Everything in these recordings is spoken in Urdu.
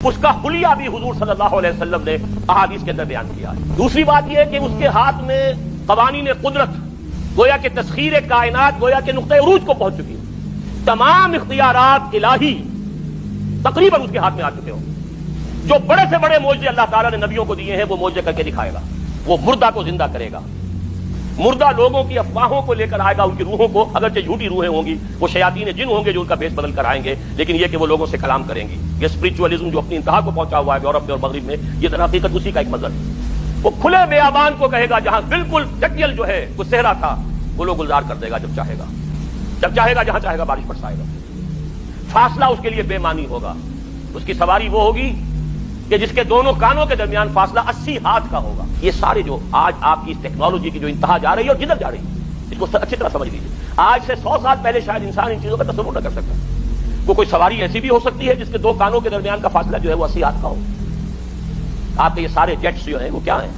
اس کا حلیہ بھی حضور صلی اللہ علیہ وسلم نے احادیث کے اندر بیان کیا ہے۔ دوسری بات یہ ہے کہ اس کے ہاتھ میں قوانین قدرت، گویا کہ تسخیر کائنات، گویا کہ نقطہ عروج کو پہنچ چکی ہے۔ تمام اختیارات الہی تقریباً اس کے ہاتھ میں آ چکے ہوں۔ جو بڑے سے بڑے معجزے اللہ تعالیٰ نے نبیوں کو دیے ہیں وہ معجزے کر کے دکھائے گا۔ وہ مردہ کو زندہ کرے گا، مردہ لوگوں کی افواہوں کو لے کر آئے گا، ان کی روحوں کو، اگرچہ جھوٹی روحیں ہوں گی، وہ شیاطین جن ہوں گے جو ان کا بیس بدل کر آئیں گے، لیکن یہ کہ وہ لوگوں سے کلام کریں گی۔ یہ اسپرچولیزم جو اپنی انتہا کو پہنچا ہوا ہے یورپ میں اور مغرب میں، یہ در حقیقت اسی کا ایک مظہر ہے۔ وہ کھلے بیابان کو کہے گا جہاں بالکل جنگل جو ہے وہ صحرا تھا، وہ لوگ گلزار کر دے گا جب چاہے گا، جب چاہے گا، جہاں چاہے گا بارش برسائے گا۔ فاصلہ اس کے لیے بے معنی ہوگا۔ اس کی سواری وہ ہوگی کہ جس کے دونوں کانوں کے درمیان فاصلہ 80 ہاتھ کا ہوگا۔ یہ سارے جو آج آپ کی اس ٹیکنالوجی کی جو انتہا جا رہی ہے اور جدھر جا رہی ہے، اس کو اچھی طرح سمجھ لیجیے۔ آج سے 100 سال پہلے شاید انسان ان چیزوں کا تصور نہ کر سکتا۔ کوئی سواری ایسی بھی ہو سکتی ہے جس کے دو کانوں کے درمیان کا فاصلہ جو ہے وہ 80 ہاتھ کا ہو۔ آپ کے یہ سارے جیٹس جو ہیں وہ کیا ہیں؟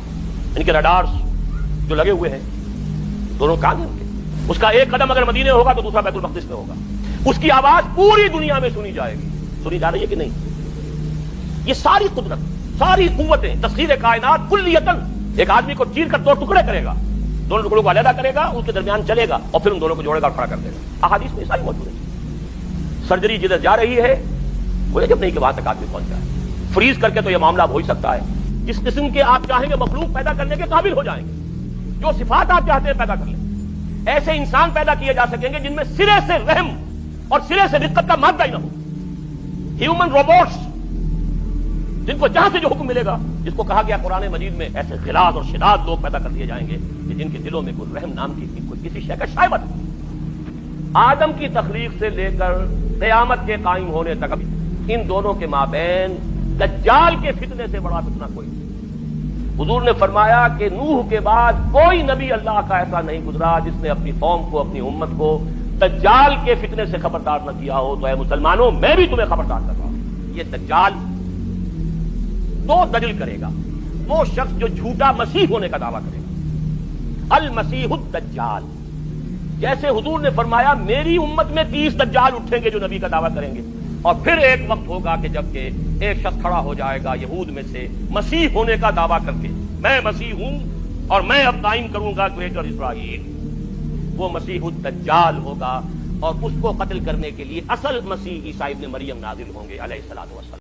ان کے رڈارز جو لگے ہوئے ہیں، دونوں کان ہیں ان کے۔ اس کا ایک قدم اگر مدینے ہوگا تو دوسرا بیت المقدس میں ہوگا۔ اس کی آواز پوری دنیا میں سنی جائے گی۔ سنی جا رہی ہے کہ نہیں؟ یہ ساری قدرت، ساری قوتیں، تسخیر کائنات کلیتاً ایک آدمی کو چیر کر دو ٹکڑے کرے گا، دونوں ٹکڑوں کو علیحدہ کرے گا، اس کے درمیان چلے گا اور پھر ان دونوں کو جوڑے گا اور کھڑا کر دے گا۔ احادیث میں ساری موجود ہے۔ سرجری جدھر جا رہی ہے وہ جب نہیں کہ وہاں تک آدمی پہنچ جائے۔ فریز کر کے تو یہ معاملہ ہو ہی سکتا ہے۔ جس قسم کے آپ چاہیں گے مخلوق پیدا کرنے کے قابل ہو جائیں گے، جو صفات آپ چاہتے ہیں پیدا کر لیں۔ ایسے انسان پیدا کیے جا سکیں گے جن میں سرے سے رحم اور سرے سے رقت کا مادہ ہی نہ ہو۔ ہیومن روبوٹس، جن کو جہاں سے جو حکم ملے گا، جس کو کہا گیا قرآن مجید میں ایسے غلاظ اور شداد لوگ پیدا کر دیے جائیں گے کہ جن کے دلوں میں کوئی رحم نام کی کوئی کسی شے کا شائبہ نہیں۔ آدم کی تخلیق سے لے کر قیامت کے قائم ہونے تک ان دونوں کے مابین دجال کے فتنے سے بڑا فتنہ کوئی نہیں۔ حضور نے فرمایا کہ نوح کے بعد کوئی نبی اللہ کا ایسا نہیں گزرا جس نے اپنی قوم کو، اپنی امت کو دجال کے فتنے سے خبردار نہ کیا ہو۔ تو اے مسلمانوں، میں بھی تمہیں خبردار کر رہا ہوں۔ یہ دجال دو دلیل کرے گا۔ وہ شخص جو جھوٹا مسیح ہونے کا دعویٰ کرے گا، المسیح الدجال۔ جیسے حضور نے فرمایا میری امت میں 30 دجال اٹھیں گے جو نبی کا دعویٰ کریں گے، اور پھر ایک وقت ہوگا کہ جب کہ ایک شخص کھڑا ہو جائے گا یہود میں سے مسیح ہونے کا دعویٰ کر کے، میں مسیح ہوں اور میں اب قائم کروں گا گریٹر اسرائیل۔ وہ مسیح الدجال ہوگا اور اس کو قتل کرنے کے لیے اصل مسیح عیسیٰ ابن مریم نازل ہوں گے علیہ الصلوۃ والسلام۔